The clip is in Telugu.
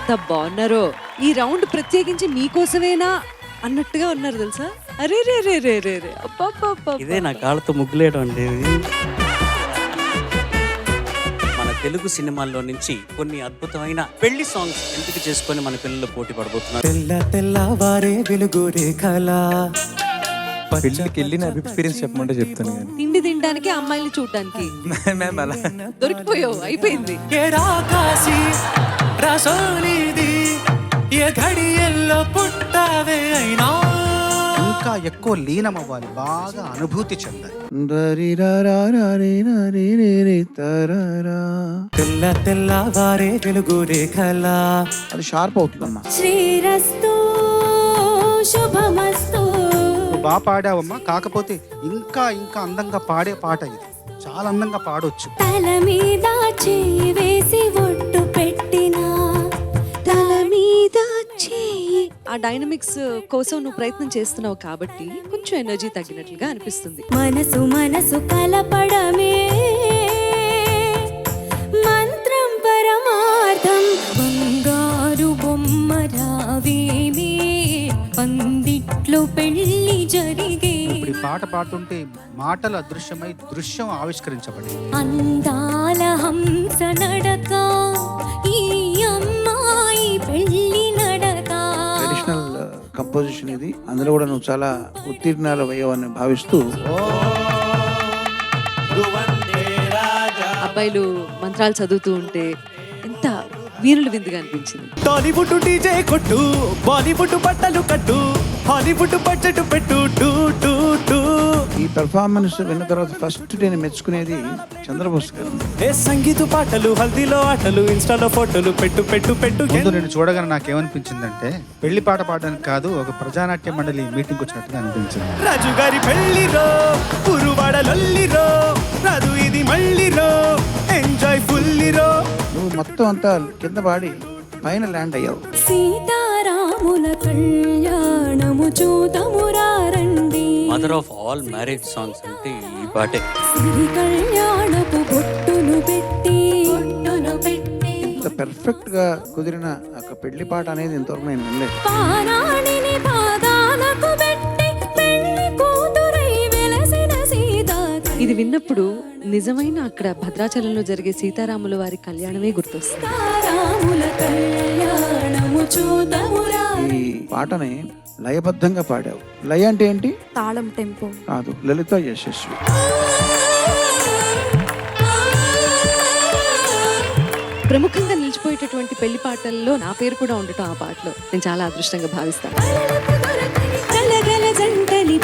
ఎంత బాగున్నారో. ఈ రౌండ్ ప్రత్యేకించి మీకోసమేనా అన్నట్టుగా ఉన్నారు తెలుసా. అరే రే రే రే రే రే ఇదే నా కాళ్ళతో ముగ్గులేయడం అండి. మన తెలుగు సినిమాల్లో నుంచి కొన్ని అద్భుతమైన పెళ్లి సాంగ్స్ ఎంపిక చేసుకొని మన పిల్లలు పోటీ పడబోతున్నారు. తెల్ల తెల్లవారే వెలుగు రేఖలా. పెళ్ళికి వెళ్ళిన ఎక్స్పీరియన్స్ చెప్పమంటే చెప్తాను కానీ తిండి తినడానికి అమ్మాయిని చూడటానికి మేము అలా దొరికిపోయావు, అయిపోయింది. రాకాసి రసోనిది ఏ ఘడియల్లో పుట్టావే అయినా. ఇంకా ఎక్కువ లీనం అవ్వాలి, బాగా అనుభూతి చెందాలి. తెల్ల తెల్లవారే వెలుగు రేఖలా. అది షార్ప్ అవుతుందమ్మా. శ్రీరస్తు శుభమస్తు. నువ్వు బాగా పాడావమ్మా, కాకపోతే ఇంకా ఇంకా అందంగా పాడే పాట ఇది. చాలా అందంగా పాడొచ్చు. తల మీద చేయి వేసి ఒట్టు పెట్టినా, తల మీద చేయి. ఆ డైనమిక్స్ కోసం నువ్వు ప్రయత్నం చేస్తున్నావు కాబట్టి కొంచెం ఎనర్జీ తగ్గినట్లుగా అనిపిస్తుంది. మనసు మనసు కలపడమే మంత్రం పరమార్థం. బంగారు బొమ్మ రావేమే పందిట్లో పెళ్లి జరిగే. ఇప్పుడు ఈ పాట పాడుతుంటే మాటలు అదృశ్యమై దృశ్యం ఆవిష్కరించబడి అందాల హంస నడక ఈ అమ్మాయి పెళ్లి నడక. ట్రెడిషనల్ కంపోజిషన్ ఇది. అందులో కూడా నువ్వు చాలా ఉత్తీర్ణాలు అయ్యావని భావిస్తూ అబ్బాయిలు మంత్రాలు చదువుతూ ఉంటే ఎంత వీరుల విందుగా అనిపించింది. టాలీవుడ్ డీజే కొట్టు, బాలీవుడ్ బట్టలు కట్టు, హాలీవుడ్ బడ్జెట్ పెట్టు టూ టూ టూ. ఈ పెర్ఫార్మెన్స్ విన్న తర్వాత ఫస్ట్ నేను మెచ్చుకునేది చంద్రబోస్ గారు. ఏ సంగీత పాటలు, హల్దీలో ఆటలు, ఇన్స్టాలో ఫోటోలు పెట్టు పెట్టు పెట్టు. ముందు నేను చూడగానే నాకేమనిపించిందంటే పెళ్లి పాట పాడడానికి కాదు, ఒక ప్రజానాట్య మండలి మీటింగ్ వచ్చినట్టుగా అనిపించింది. రాజు గారి పెళ్లిరో, పురువాడ లొల్లిరో, రాదు ఇది మళ్ళీరో, ఎంజాయ్ ఫుల్లిరో. నువ్వు మొత్తం అంతా కింద పాడి పైన ల్యాండ్ అయ్యావు. సీతారాముల కళ్యాణము చూతమురారండి. Mother of all marriage songs అంటే ఈ పాటే. సిరి కళ్యాణపు బొట్టును పెట్టి ఇంత పెర్ఫెక్ట్ గా కుదిరిన ఒక పెళ్లి పాట అనేది ఇంతవరకు నేను వినలేదు. పారాణిని పాదాలకు పెట్టి పెళ్లి కూతురై వెలసిన సీత. ఇది విన్నప్పుడు నిజమైన అక్కడ భద్రాచలంలో జరిగే సీతారాముల వారి కళ్యాణమే గుర్తొస్తుంది. సీతారాముల కళ్యాణము చూతమురా. ఈ పాటని లయబద్ధంగా పాడావు. లయ అంటే ఏంటి? తాళం టెంపో కాదు, లలిత యశస్వి. ప్రముఖంగా నిలిచిపోయేటటువంటి పెళ్లి పాటల్లో నా పేరు కూడా ఉండటం ఆ పాటలో నేను చాలా అదృష్టంగా భావిస్తాను. కలగల జంటని